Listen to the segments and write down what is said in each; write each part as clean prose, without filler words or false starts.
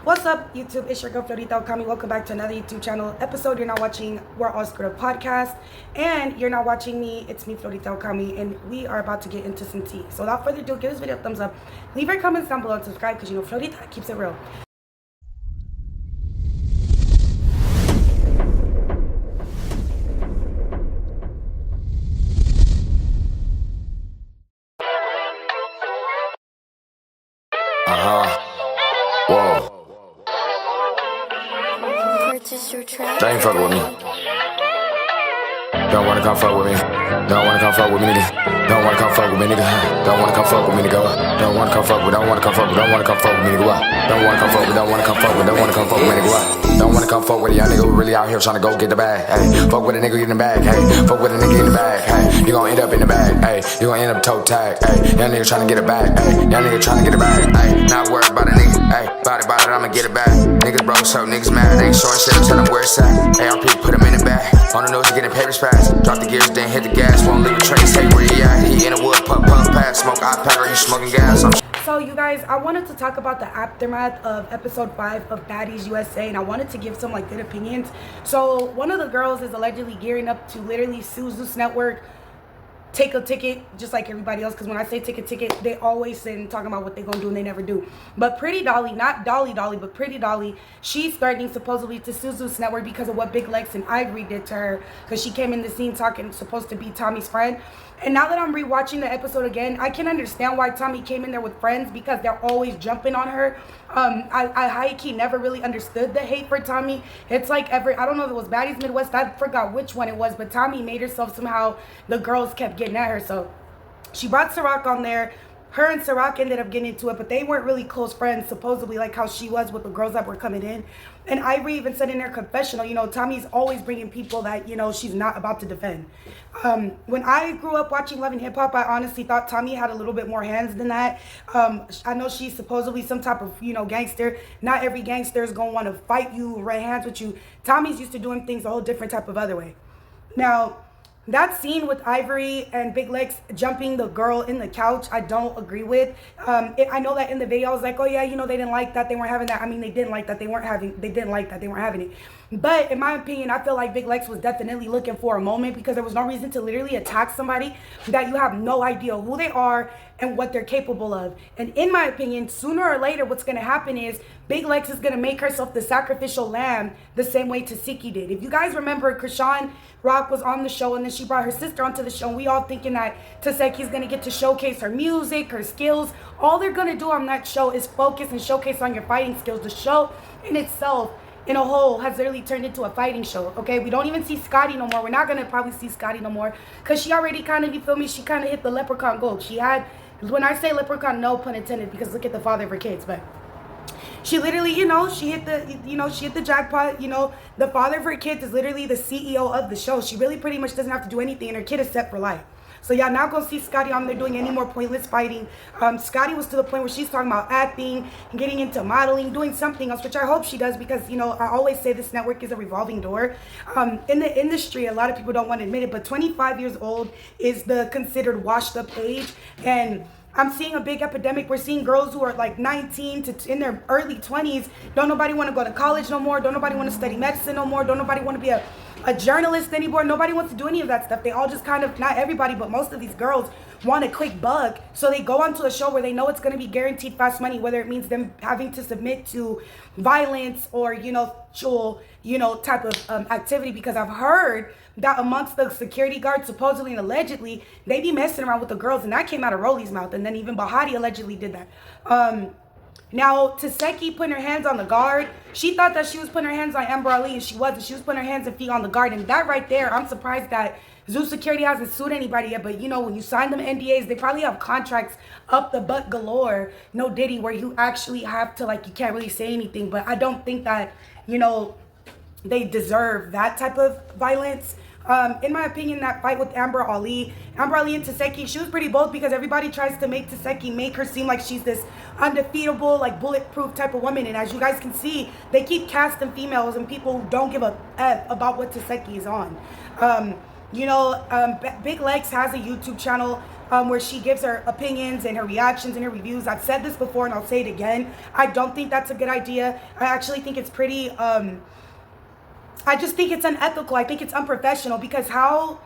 What's up, YouTube? It's your girl Florita Okami. Welcome back to another YouTube channel episode. You're not watching We're All Screwed Up podcast, and you're not watching me. It's me, Florita Okami, and we are about to get into some tea. So without further ado, give this video a thumbs up, leave your comments down below, and subscribe because you know Florita keeps it real. Whoa. They ain't fucking with me. Don't wanna come fuck with me. Don't wanna come fuck with me, nigga. Don't wanna come fuck with me, nigga. Don't wanna come fuck with me, nigga. Don't wanna come fuck with. Don't wanna come fuck with. Don't wanna come fuck with me, nigga. Don't wanna come fuck with. Don't wanna come fuck with. Don't wanna come fuck with me, nigga. Don't wanna come fuck with a young nigga who really out here trying to go get the bag. Hey, fuck with a nigga in the bag. Hey, fuck with a nigga in the bag. Hey, you gon' end up in the bag. Hey, you gon' end up toe tag. Hey, young nigga trying to get it back. Hey, young nigga trying to get it back. Hey, not worried about a nigga. Hey, about it, I'ma get it back. Niggas broke, so niggas mad. They ain't showing shit. Tell them where it's at. ARP, put him in the bag. On the nose, getting papers fast. Drop the gears, then hit the gas. Won't leave a trace. Hey, where he at? He in the wood, puff pass. Smoke iPad, or he smoking gas. So you guys, I wanted to talk about the aftermath of episode 5 of Baddies USA, and I wanted to give some like good opinions. So one of the girls is allegedly gearing up to literally sue Zeus Network, take a ticket just like everybody else, because when I say take a ticket, they always sit talking about what they're gonna do and they never do. But Pretty Dolly, not Dolly Dolly, but Pretty Dolly, she's threatening supposedly to sue Zeus Network because of what Big Lex and Ivory did to her, because she came in the scene talking supposed to be Tommy's friend. And now that I'm rewatching the episode again, I can understand why Tommy came in there with friends, because they're always jumping on her. I high-key never really understood the hate for Tommy. It's like I don't know if it was Baddies Midwest, I forgot which one it was, but Tommy made herself somehow, the girls kept getting at her. So she brought Ciroc on there. Her and Ciroc ended up getting into it, but they weren't really close friends, supposedly, like how she was with the girls that were coming in. And Ivory even said in her confessional, you know, Tommy's always bringing people that, you know, she's not about to defend. When I grew up watching Love and Hip Hop, I honestly thought Tommy had a little bit more hands than that. I know she's supposedly some type of, you know, gangster. Not every gangster is going to want to fight you, right hands with you. Tommy's used to doing things a whole different type of other way. Now, that scene with Ivory and Big Lex jumping the girl in the couch, I don't agree with. I know that in the video I was like, oh yeah, you know, they didn't like that, they weren't having that. I mean, they didn't like that, they didn't like that, they weren't having it. But in my opinion, I feel like Big Lex was definitely looking for a moment, because there was no reason to literally attack somebody that you have no idea who they are and what they're capable of. And in my opinion, sooner or later, what's going to happen is Big Lex is going to make herself the sacrificial lamb, the same way Tasiki did. If you guys remember, Krishan Rock was on the show, and then she brought her sister onto the show, and we all thinking that Taseki's going to get to showcase her music, her skills. All they're going to do on that show is focus and showcase on your fighting skills. The show in itself, in a whole, has literally turned into a fighting show, okay? We don't even see Scotty no more. We're not going to probably see Scotty no more, because she already kind of, you feel me, she kind of hit the leprechaun goal. She had, when I say leprechaun, no pun intended, because look at the father of her kids, but she literally, you know, she hit the jackpot. You know, the father of her kids is literally the CEO of the show. She really pretty much doesn't have to do anything, and her kid is set for life. So y'all not gonna see Scotty on there doing any more pointless fighting. Scotty was to the point where she's talking about acting and getting into modeling, doing something else, which I hope she does, because, you know, I always say this network is a revolving door. In the industry, a lot of people don't want to admit it, but 25 years old is the considered washed up age. And I'm seeing a big epidemic. We're seeing girls who are like 19 to in their early 20s. Don't nobody want to go to college no more. Don't nobody want to study medicine no more. Don't nobody want to be a journalist anymore. Nobody wants to do any of that stuff. They all just kind of, not everybody, but most of these girls want a quick buck. So they go onto a show where they know it's going to be guaranteed fast money, whether it means them having to submit to violence or, you know, type of activity. Because I've heard that amongst the security guards, supposedly and allegedly, they be messing around with the girls, and that came out of Rolly's mouth. And then even Bahati allegedly did that. Now, Taseki putting her hands on the guard, she thought that she was putting her hands on Amber Ali, and she wasn't. She was putting her hands and feet on the guard. And that right there, I'm surprised that Zoo Security hasn't sued anybody yet. But, you know, when you sign them NDAs, they probably have contracts up the butt galore, no diddy, where you actually have to, like, you can't really say anything. But I don't think that, you know, they deserve that type of violence. In my opinion, that fight with Amber Ali and Taseki, she was pretty bold, because everybody tries to make Taseki make her seem like she's this undefeatable, like bulletproof type of woman. And as you guys can see, they keep casting females and people who don't give a F about what Taseki is on. Big Lex has a YouTube channel. where she gives her opinions and her reactions and her reviews. I've said this before and I'll say it again. I don't think that's a good idea. I actually think it's pretty, I just think it's unethical. I think it's unprofessional, because how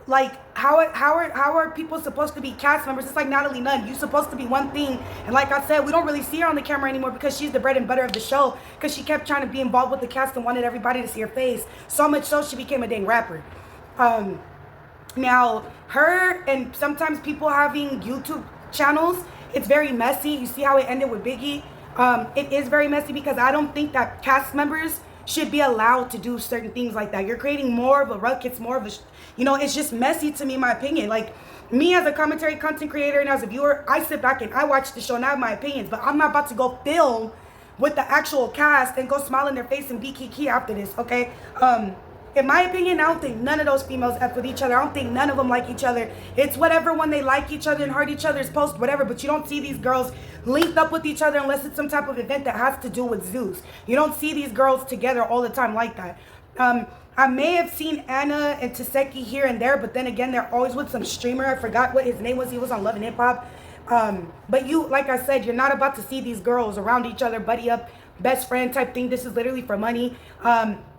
are people supposed to be cast members? It's like Natalie Nunn. You're supposed to be one thing. And like I said, we don't really see her on the camera anymore because she's the bread and butter of the show, because she kept trying to be involved with the cast and wanted everybody to see her face. So much so she became a dang rapper. Now, her and sometimes people having YouTube channels, it's very messy. You see how it ended with Biggie. It is very messy because I don't think that cast members should be allowed to do certain things like that. You're creating more of a ruckus, more of a, it's just messy to me, in my opinion. Like, me as a commentary content creator and as a viewer, I sit back and I watch the show and I have my opinions, but I'm not about to go film with the actual cast and go smile in their face and be kiki after this, okay? In my opinion, I don't think none of those females F with each other. I don't think none of them like each other. It's whatever when they like each other and heart each other's post, whatever. But you don't see these girls linked up with each other unless it's some type of event that has to do with Zeus. You don't see these girls together all the time like that. I may have seen Anna and Taseki here and there, but then again, they're always with some streamer. I forgot what his name was. He was on Love and Hip Hop. But you, like I said, you're not about to see these girls around each other, buddy up, best friend type thing. This is literally for money.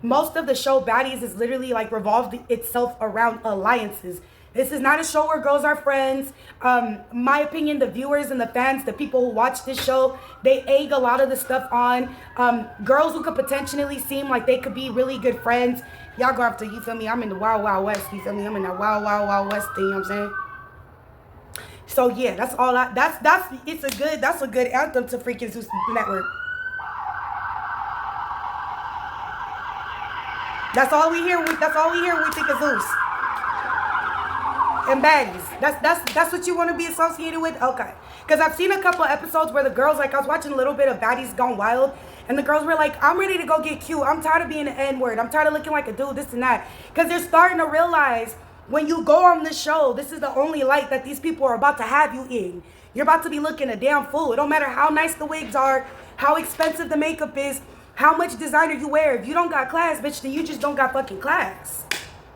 Most of the show Baddies is literally like revolved itself around alliances. This is not a show where girls are friends. My opinion, the viewers and the fans, the people who watch this show, they egg a lot of the stuff on. Girls who could potentially seem like they could be really good friends. Y'all go after, you feel me? I'm in the Wild Wild West, you feel me? I'm in that Wild Wild Wild West thing, you know what I'm saying? So yeah, that's all that's a good anthem to freaking Zeus Network. That's all we hear when we think of Zeus. And Baddies. That's what you want to be associated with? Okay. Because I've seen a couple episodes where the girls, like I was watching a little bit of Baddies Gone Wild, and the girls were like, I'm ready to go get cute. I'm tired of being an N-word. I'm tired of looking like a dude, this and that. Because they're starting to realize when you go on this show, this is the only light that these people are about to have you in. You're about to be looking a damn fool. It don't matter how nice the wigs are, how expensive the makeup is, how much designer you wear. If you don't got class, bitch, then you just don't got fucking class.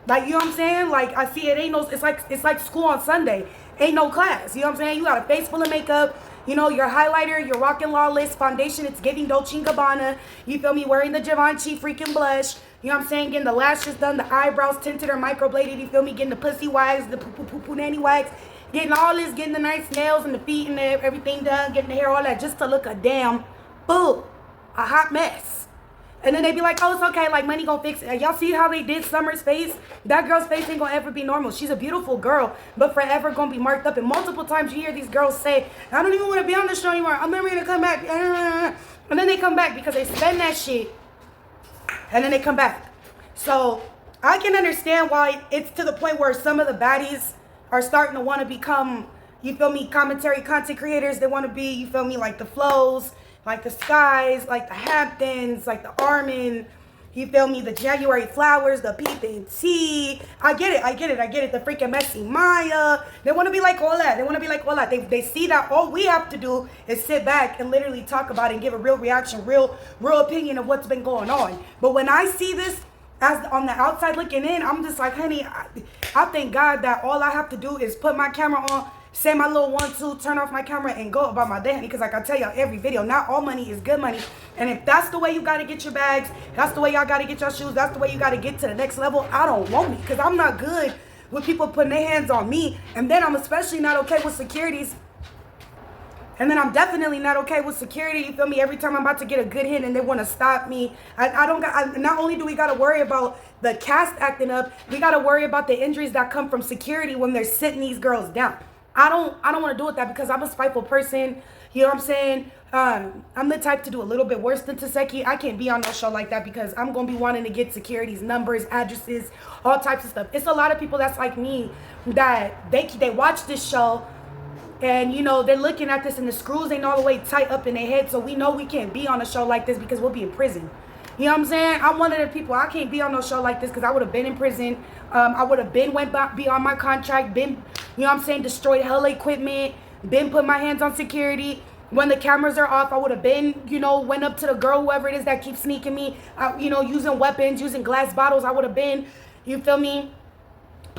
Like, you know what I'm saying? Like, I see it ain't no, it's like school on Sunday. Ain't no class. You know what I'm saying? You got a face full of makeup. You know, your highlighter, your rockin' lawless foundation, it's giving Dolce & Gabbana. You feel me? Wearing the Givenchy freaking blush. You know what I'm saying? Getting the lashes done, the eyebrows tinted or microbladed. You feel me? Getting the pussy wax, the poo nanny wax. Getting all this, getting the nice nails and the feet and everything done. Getting the hair, all that, just to look a damn fool. A hot mess. And then they be like, oh, it's okay, like money gonna fix it. Y'all see how they did Summer's face? That girl's face ain't gonna ever be normal. She's a beautiful girl, but forever gonna be marked up. And multiple times you hear these girls say, I don't even wanna be on the show anymore. I'm never gonna come back. And then they come back because they spend that shit. And then they come back. So I can understand why it's to the point where some of the baddies are starting to wanna become, you feel me, commentary content creators. They wanna be, you feel me, like the Flows, like the Skies, like the Hamptons, like the Armin, you feel me, the January Flowers, the P&T. I get it. The freaking Messy Maya. They want to be like all that. They see that all we have to do is sit back and literally talk about it and give a real reaction, real opinion of what's been going on. But when I see this as on the outside looking in, I'm just like, honey, I thank God that all I have to do is put my camera on, say my little 1, 2, turn off my camera and go about my day, honey. Because like I tell y'all every video, not all money is good money. And if that's the way you got to get your bags, that's the way y'all got to get your shoes, that's the way you got to get to the next level, I don't want it. Because I'm not good with people putting their hands on me. And then I'm especially not okay with securities. And then I'm definitely not okay with security, you feel me? Every time I'm about to get a good hit and they want to stop me. Not only do we got to worry about the cast acting up, we got to worry about the injuries that come from security when they're sitting these girls down. I don't want to do with that because I'm a spiteful person. You know what I'm saying? I'm the type to do a little bit worse than Taseki. I can't be on no show like that because I'm going to be wanting to get security's numbers, addresses, all types of stuff. It's a lot of people that's like me that they watch this show and, you know, they're looking at this and the screws ain't all the way tight up in their head. So we know we can't be on a show like this because we'll be in prison. You know what I'm saying? I'm one of the people, I can't be on no show like this because I would have been in prison. I would have went beyond my contract, you know what I'm saying, destroyed hella equipment, put my hands on security. When the cameras are off, I would have went up to the girl, whoever it is that keeps sneaking me, using weapons, using glass bottles. I would have you feel me,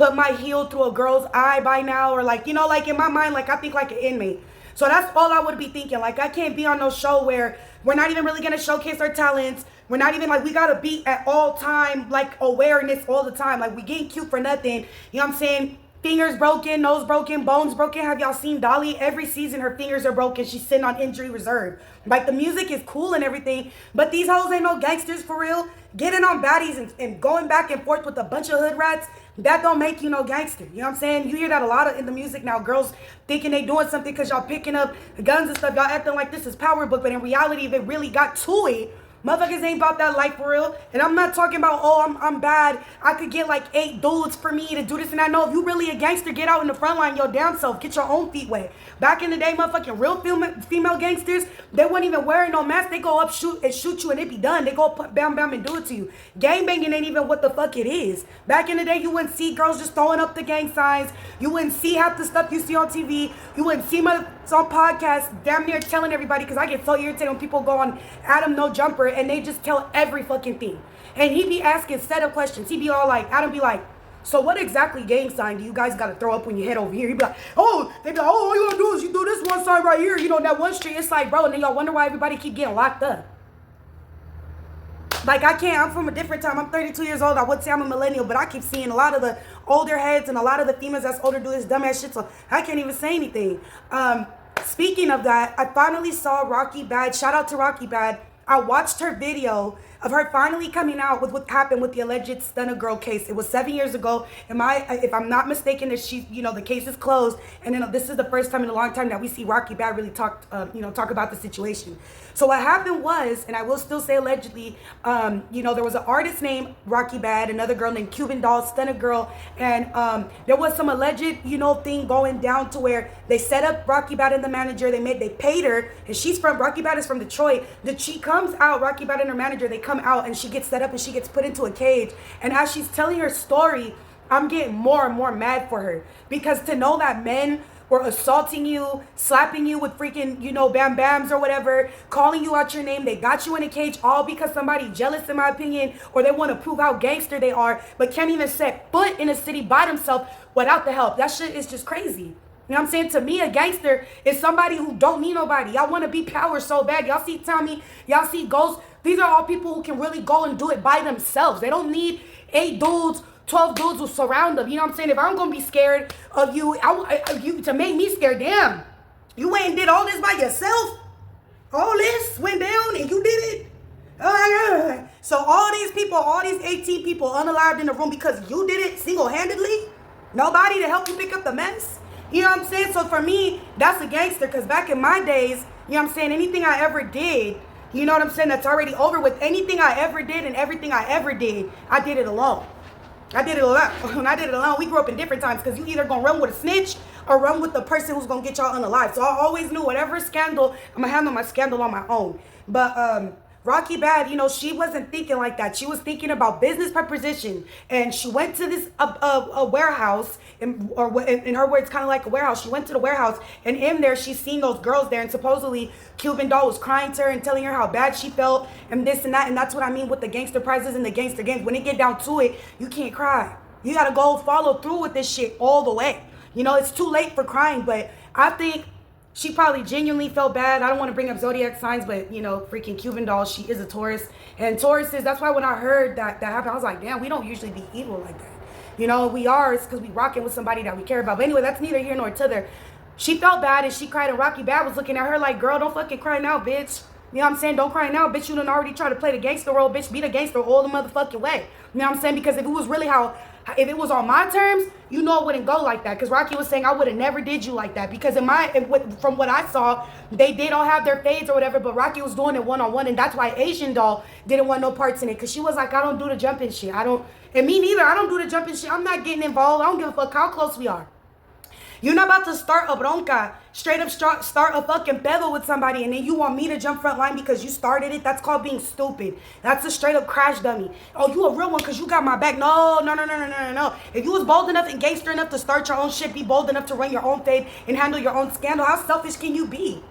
put my heel through a girl's eye by now, or like, you know, like in my mind, like I think like an inmate. So that's all I would be thinking. Like, I can't be on no show where we're not even really gonna showcase our talents. We're not even like, we gotta be at all time, like, awareness all the time. Like, we getting cute for nothing. You know what I'm saying? Fingers broken, nose broken, bones broken. Have y'all seen Dolly? Every season her fingers are broken. She's sitting on injury reserve. Like, the music is cool and everything, but these hoes ain't no gangsters for real. Getting on Baddies and going back and forth with a bunch of hood rats, that don't make you no gangster. You know what I'm saying? You hear that a lot of in the music now. Girls thinking they doing something because y'all picking up guns and stuff. Y'all acting like this is power book, but in reality, if it really got to it, motherfuckers ain't about that life for real. And I'm not talking about, oh, I'm bad. I could get like 8 dudes for me to do this and I know. If you really a gangster, get out in the front line your damn self. Get your own feet wet. Back in the day, motherfucking real female gangsters, they weren't even wearing no mask. They go up, shoot you and it be done. They go put bam bam and do it to you. Gang banging ain't even what the fuck it is. Back in the day, you wouldn't see girls just throwing up the gang signs. You wouldn't see half the stuff you see on TV. You wouldn't see on podcasts damn near telling everybody, because I get so irritated when people go on Adam No Jumper and they just tell every fucking thing. And he be asking set up questions. He be all like, Adam be like, so what exactly gang sign do you guys got to throw up when you head over here? He be like, oh, they be like, oh, all you gonna do is you do this one sign right here, you know, that one street. It's like, bro, and then y'all wonder why everybody keep getting locked up. Like, I can't, I'm from a different time. I'm 32 years old. I would say I'm a millennial, but I keep seeing a lot of the older heads and a lot of the females that's older do this dumbass shit, so I can't even say anything. Speaking of that, I finally saw Rocky Bad. Shout out to Rocky Bad. I watched her video of her finally coming out with what happened with the alleged Stunna girl case. It was 7 years ago. If I'm not mistaken, that she, you know, the case is closed. And then this is the first time in a long time that we see Rocky Bad really talk about the situation. So what happened was, and I will still say allegedly, there was an artist named Rocky Bad, another girl named Cuban Doll, Stunna girl, and there was some alleged, thing going down to where they set up Rocky Bad and the manager. They paid her, and Rocky Bad is from Detroit. She comes out, Rocky Bad and her manager, they come out and she gets set up and she gets put into a cage. And as she's telling her story, I'm getting more and more mad for her, because to know that men were assaulting you, slapping you with freaking, bam bams or whatever, calling you out your name, they got you in a cage all because somebody jealous, in my opinion, or they want to prove how gangster they are, but can't even set foot in a city by themselves without the help. That shit is just crazy. You know what I'm saying? To me, a gangster is somebody who don't need nobody. Y'all want to be power so bad. Y'all see Tommy, y'all see Ghost. These are all people who can really go and do it by themselves. They don't need 8 dudes, 12 dudes who surround them. You know what I'm saying? If I'm going to be scared of you, you to make me scared, damn. You went and did all this by yourself? All this went down and you did it? Oh my God. So all these people, all these 18 people unalived in the room because you did it single-handedly? Nobody to help you pick up the mess? You know what I'm saying? So for me, that's a gangster, because back in my days, you know what I'm saying, anything I ever did, you know what I'm saying, that's already over with. Anything I ever did and everything I ever did, I did it alone. I did it alone. When I did it alone, we grew up in different times, because you either gonna run with a snitch or run with the person who's gonna get y'all unalive. So I always knew whatever scandal, I'm gonna handle my scandal on my own. But Rocky Bad, she wasn't thinking like that. She was thinking about business preposition, and she went to this a warehouse, or in her words, kind of like a warehouse. She went to the warehouse, and in there, she's seen those girls there, and supposedly Cuban Doll was crying to her and telling her how bad she felt, and this and that, and that's what I mean with the gangster prizes and the gangster games. When it get down to it, you can't cry. You gotta go follow through with this shit all the way. It's too late for crying, but I think she probably genuinely felt bad. I don't want to bring up zodiac signs, but, freaking Cuban Doll, she is a Taurus. And Tauruses, that's why when I heard that happened, I was like, damn, we don't usually be evil like that. We are. It's because we rocking with somebody that we care about. But anyway, that's neither here nor thither. She felt bad and she cried, and Rocky Bad was looking at her like, girl, don't fucking cry now, bitch. You know what I'm saying? Don't cry now, bitch. You done already tried to play the gangster role, bitch. Be the gangster all the motherfucking way. You know what I'm saying? Because if it was really if it was on my terms, it wouldn't go like that. Because Rocky was saying I would have never did you like that. Because from what I saw, they did all have their fades or whatever, but Rocky was doing it one-on-one, and that's why Asian Doll didn't want no parts in it. Because she was like, I don't do the jumping shit. And me neither. I don't do the jumping shit. I'm not getting involved. I don't give a fuck how close we are. You're not about to start a bronca, straight up start a fucking pedo with somebody, and then you want me to jump front line because you started it. That's called being stupid. That's a straight up crash dummy. Oh, you a real one because you got my back. No. If you was bold enough and gangster enough to start your own shit, be bold enough to run your own fade and handle your own scandal, how selfish can you be?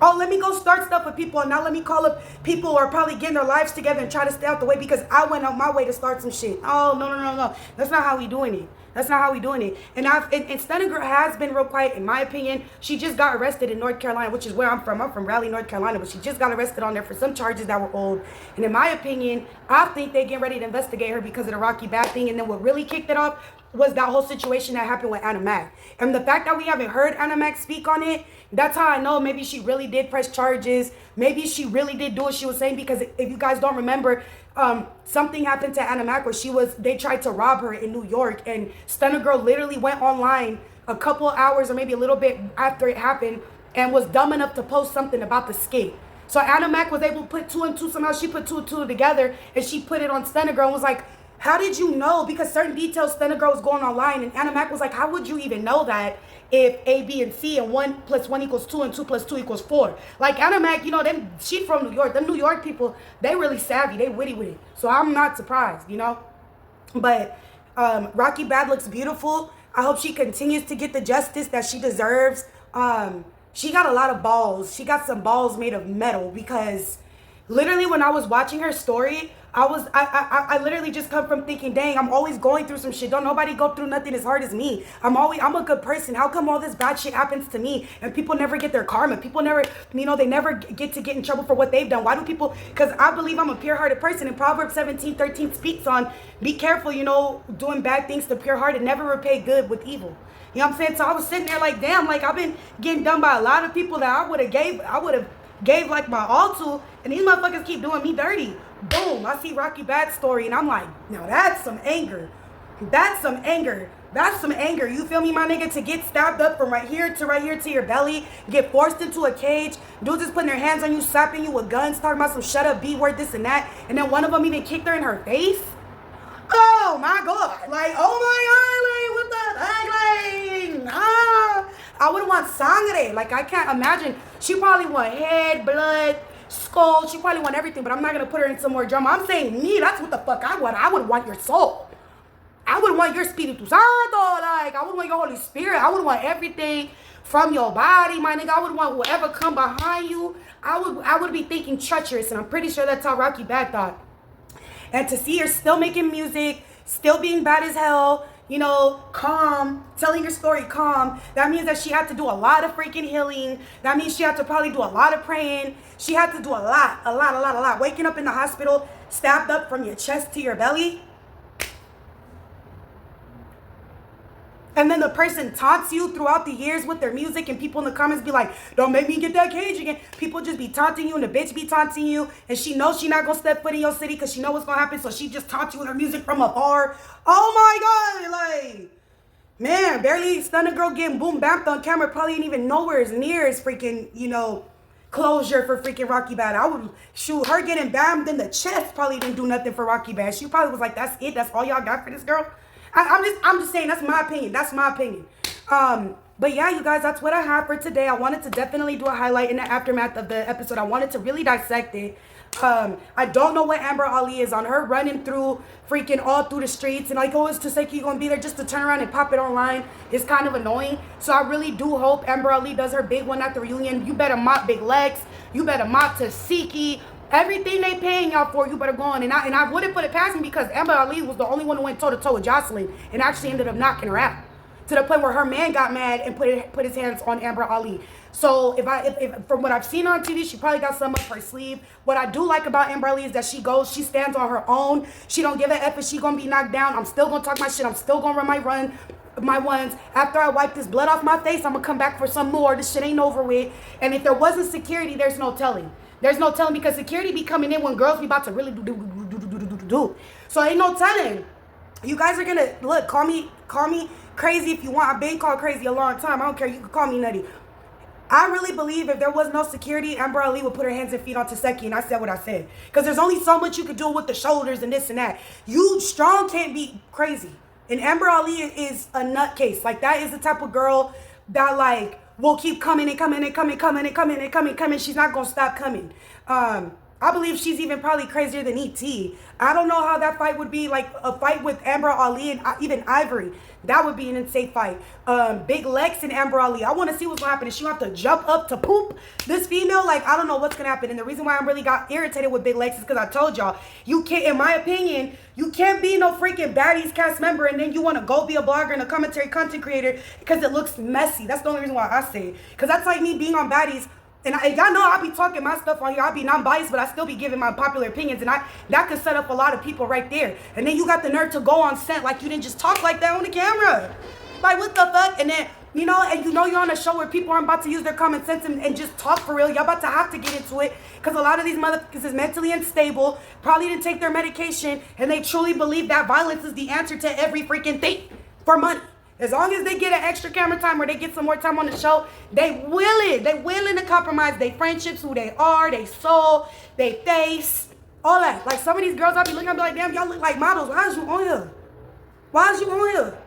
Oh, let me go start stuff with people, and now let me call up people who are probably getting their lives together and try to stay out the way because I went out my way to start some shit. Oh, no. That's not how we doing it. That's not how we doing it. And Stunna Girl has been real quiet, in my opinion. She just got arrested in North Carolina, which is where I'm from. I'm from Raleigh, North Carolina, but she just got arrested on there for some charges that were old. And in my opinion, I think they getting ready to investigate her because of the Rocky Bad thing. And then what really kicked it off was that whole situation that happened with Anna Mac. And the fact that we haven't heard Anna Mac speak on it, that's how I know maybe she really did press charges. Maybe she really did do what she was saying, because if you guys don't remember, something happened to Anna Mac where they tried to rob her in New York, and Stunna Girl literally went online a couple hours or maybe a little bit after it happened and was dumb enough to post something about the skate. So Anna Mac was able to put two and two, somehow she put two and two together, and she put it on Stunna Girl and was like, how did you know? Because certain details Stunna Girl was going online, and Anna Mac was like, how would you even know that if A, B, and C, and 1 + 1 = 2, and 2 + 2 = 4? Like, Anna Mac, you know, she from New York. Them New York people, they really savvy. They witty with it. So I'm not surprised, you know? But Rocky Bad looks beautiful. I hope she continues to get the justice that she deserves. She got a lot of balls. She got some balls made of metal, because literally when I was watching her story, I literally just come from thinking, dang, I'm always going through some shit. Don't nobody go through nothing as hard as me. I'm a good person. How come all this bad shit happens to me and people never get their karma? People never, you know, they never get in trouble for what they've done. Why do people? Because I believe I'm a pure-hearted person, and Proverbs 17:13 speaks on, be careful, you know, doing bad things to pure-hearted, never repay good with evil. You know what I'm saying? So I was sitting there like, damn, like, I've been getting done by a lot of people that I would have gave like my all to, and these motherfuckers keep doing me dirty. Boom, I see Rocky Bad story, and I'm like, now that's some anger. That's some anger. That's some anger. You feel me, my nigga? To get stabbed up from right here to your belly, get forced into a cage, dudes just putting their hands on you, slapping you with guns, talking about some shut up, B word, this and that, and then one of them even kicked her in her face. Oh my God, like, oh my God, like, what the heck, like, nah. I would want sangre. Like, I can't imagine. She probably want head, blood, skull. She probably want everything, but I'm not going to put her in some more drama. I'm saying me, that's what the fuck I want. I would want your soul. I would want your Espiritu Santo. Like, I would want your Holy Spirit. I would want everything from your body, my nigga. I would want whoever come behind you. I would be thinking treacherous, and I'm pretty sure that's how Rocky Bad thought. And to see her still making music, still being bad as hell, you know, calm, telling your story calm, that means that she had to do a lot of freaking healing. That means she had to probably do a lot of praying. She had to do a lot. Waking up in the hospital, stabbed up from your chest to your belly. And then the person taunts you throughout the years with their music, and people in the comments be like, don't make me get that cage again. People just be taunting you, and the bitch be taunting you, and she knows she not going to step foot in your city because she know what's going to happen, so she just taunts you with her music from afar. Oh my God, like, man, barely Stunna Girl getting boom bamped on camera probably ain't even nowhere near as freaking, you know, closure for freaking Rocky Bad. I would shoot her getting bammed in the chest probably didn't do nothing for Rocky Bad. She probably was like, that's it, that's all y'all got for this girl. I'm just saying, that's my opinion. That's my opinion. But yeah, you guys, that's what I have for today. I wanted to definitely do a highlight in the aftermath of the episode. I wanted to really dissect it. I don't know what Amber Ali is on. Her running through freaking all through the streets and like, oh, it's just like you're gonna be there just to turn around and pop it online. It's kind of annoying. So I really do hope Amber Ali does her big one at the reunion. You better mop Big Lex. You better mop Tasiki. Everything they paying y'all for, you better go on. And I wouldn't put it past me, because Amber Ali was the only one who went toe-to-toe with Jocelyn and actually ended up knocking her out. To the point where her man got mad and put his hands on Amber Ali. So if from what I've seen on TV, she probably got some up her sleeve. What I do like about Amber Ali is that she stands on her own. She don't give a F if she gonna be knocked down. I'm still gonna talk my shit. I'm still gonna run my ones. After I wipe this blood off my face, I'm gonna come back for some more. This shit ain't over with. And if there wasn't security, there's no telling. There's no telling, because security be coming in when girls be about to really do. So ain't no telling. You guys are gonna look. Call me crazy if you want. I've been called crazy a long time. I don't care. You can call me nutty. I really believe if there was no security, Amber Ali would put her hands and feet on Taseki, and I said what I said. Because there's only so much you could do with the shoulders and this and that. You strong can't be crazy. And Amber Ali is a nutcase. Like, that is the type of girl that, like, will keep coming and coming and coming. She's not going to stop coming. I believe she's even probably crazier than E.T. I don't know how that fight would be, like a fight with Amber Ali and even Ivory. That would be an insane fight. Big Lex and Amber Ali. I want to see what's going to happen. Is she going to have to jump up to poop this female? Like, I don't know what's going to happen. And the reason why I really got irritated with Big Lex is because I told y'all, you can't, in my opinion, you can't be no freaking Baddies cast member and then you want to go be a blogger and a commentary content creator because it looks messy. That's the only reason why I say it. Because that's like me being on Baddies. And y'all know I be talking my stuff on here. I be non-biased, but I still be giving my popular opinions. And that could set up a lot of people right there. And then you got the nerve to go on set like you didn't just talk like that on the camera. Like, what the fuck? And then, you know you're on a show where people aren't about to use their common sense and just talk for real. Y'all about to have to get into it. Because a lot of these motherfuckers is mentally unstable, probably didn't take their medication, and they truly believe that violence is the answer to every freaking thing for money. As long as they get an extra camera time or they get some more time on the show, they willing to compromise their friendships, who they are, their soul, their face, all that. Like some of these girls, I be looking, I be like, damn, y'all look like models. Why is you on here? Why is you on here?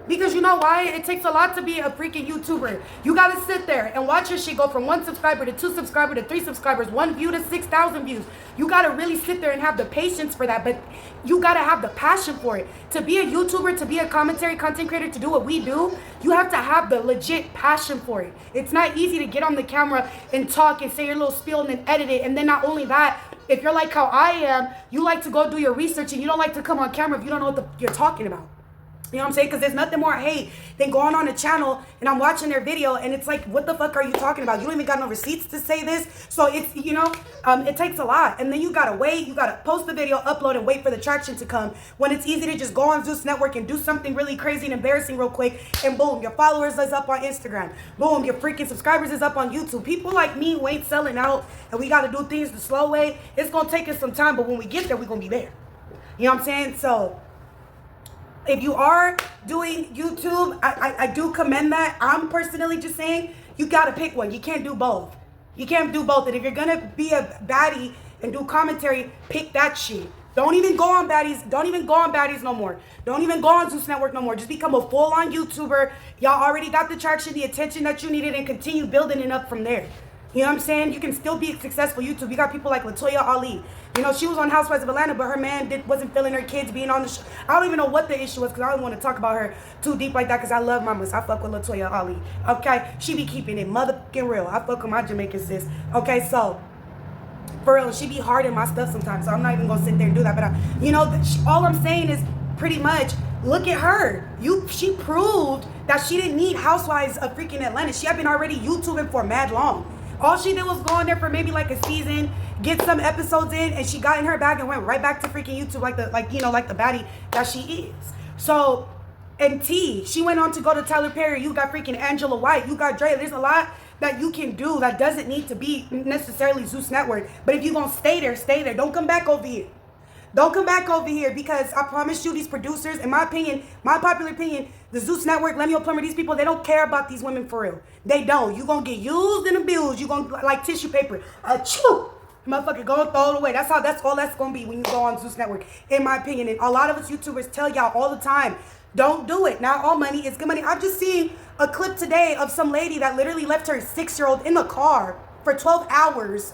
Because you know why? It takes a lot to be a freaking YouTuber. You gotta sit there and watch your shit go from 1 subscriber to 2 subscribers to 3 subscribers, 1 view to 6,000 views. You gotta really sit there and have the patience for that, but you gotta have the passion for it. To be a YouTuber, to be a commentary content creator, to do what we do, you have to have the legit passion for it. It's not easy to get on the camera and talk and say your little spiel and then edit it. And then not only that, if you're like how I am, you like to go do your research and you don't like to come on camera if you don't know what you're talking about. You know what I'm saying? Because there's nothing more I hate than going on a channel and I'm watching their video and it's like, what the fuck are you talking about? You don't even got no receipts to say this. So it's, it takes a lot. And then you gotta wait. You gotta post the video, upload, and wait for the traction to come. When it's easy to just go on Zeus Network and do something really crazy and embarrassing real quick, and boom, your followers is up on Instagram. Boom, your freaking subscribers is up on YouTube. People like me who ain't selling out and we gotta do things the slow way. It's gonna take us some time, but when we get there, we're gonna be there. You know what I'm saying? So if you are doing YouTube, I do commend that. I'm personally just saying, you gotta pick one. You can't do both. You can't do both. And if you're gonna be a baddie and do commentary, pick that shit. Don't even go on Baddies. Don't even go on Baddies no more. Don't even go on Zeus Network no more. Just become a full-on YouTuber. Y'all already got the traction, the attention that you needed, and continue building it up from there. You know what I'm saying? You can still be a successful YouTube. You got people like Latoya Ali. You know, she was on Housewives of Atlanta, but her man wasn't feeling her kids being on the show. I don't even know what the issue was because I don't want to talk about her too deep like that because I love mamas. I fuck with Latoya Ali. Okay? She be keeping it motherfucking real. I fuck with my Jamaican sis. Okay, so for real, she be hard in my stuff sometimes, so I'm not even going to sit there and do that. But, all I'm saying is pretty much, look at her. She proved that she didn't need Housewives of freaking Atlanta. She had been already YouTubing for mad long. All she did was go on there for maybe like a season, get some episodes in, and she got in her bag and went right back to freaking YouTube like the baddie that she is. So, and she went on to go to Tyler Perry. You got freaking Angela White. You got Dre. There's a lot that you can do that doesn't need to be necessarily Zeus Network. But if you're going to stay there, stay there. Don't come back over here. Don't come back over here because I promise you these producers, in my opinion, my popular opinion, the Zeus Network, Lemuel Plumber, these people, they don't care about these women for real. They don't. You're going to get used and abused. You're going to like tissue paper. Achoo! Motherfucker, go and throw it away. That's all that's going to be when you go on Zeus Network, in my opinion. And a lot of us YouTubers tell y'all all the time, don't do it. Not all money is good money. I've just seen a clip today of some lady that literally left her 6-year-old in the car for 12 hours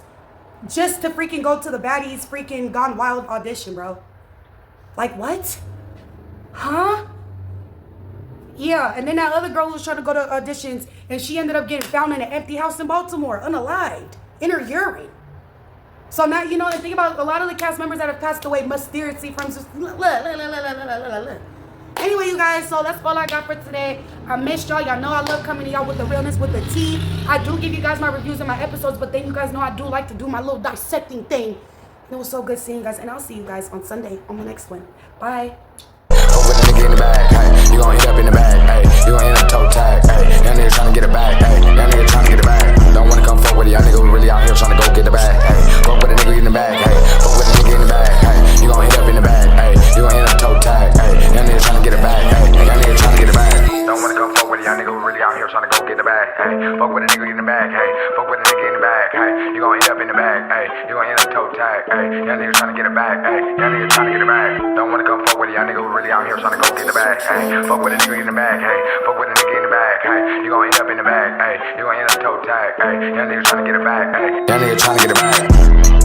just to freaking go to the Baddies freaking Gone Wild audition, bro. Like, what? Huh? Yeah, and then that other girl was trying to go to auditions, and she ended up getting found in an empty house in Baltimore, unalived, in her urine. So now, and think about a lot of the cast members that have passed away mysteriously from just... Anyway, you guys, so that's all I got for today. I missed y'all. Y'all know I love coming to y'all with the realness, with the tea. I do give you guys my reviews and my episodes, but then you guys know I do like to do my little dissecting thing. It was so good seeing you guys, and I'll see you guys on Sunday on the next one. Bye. Over the nigga in the bag, hey, you gon' end up in the bag, hey, you gon' end up toe tag, hey, young nigga tryna get it back, hey, young nigga tryna get it back, don't wanna come fuck with it, young nigga really out here tryna go get the bag, hey, fuck with a nigga in the bag, hey, fuck with a nigga in the bag, hey, you gon' end up in the bag, hey, you gon' end up toe tag, hey, young nigga tryna get it back, hey, young nigga tryna get it back, don't wanna come fuck with it, young nigga really out here tryna go get the bag, hey, fuck with a nigga in the bag, hey, fuck with a nigga in the bag, hey, you gon' end up in the bag, hey, you gon' end up toe tag, hey, young nigga tryna get it back, hey, young nigga tryna get it back, don't wanna come fuck with it, young nigga really out here tryna go get the bag, hey, fuck with a nigga in the bag, hey, fuck with a nigga in the bag, hey, you gon' end up in the bag, hey, you gon' end up toe tag, hey, young nigga tryna get it back, hey, young nigga tryna get it back.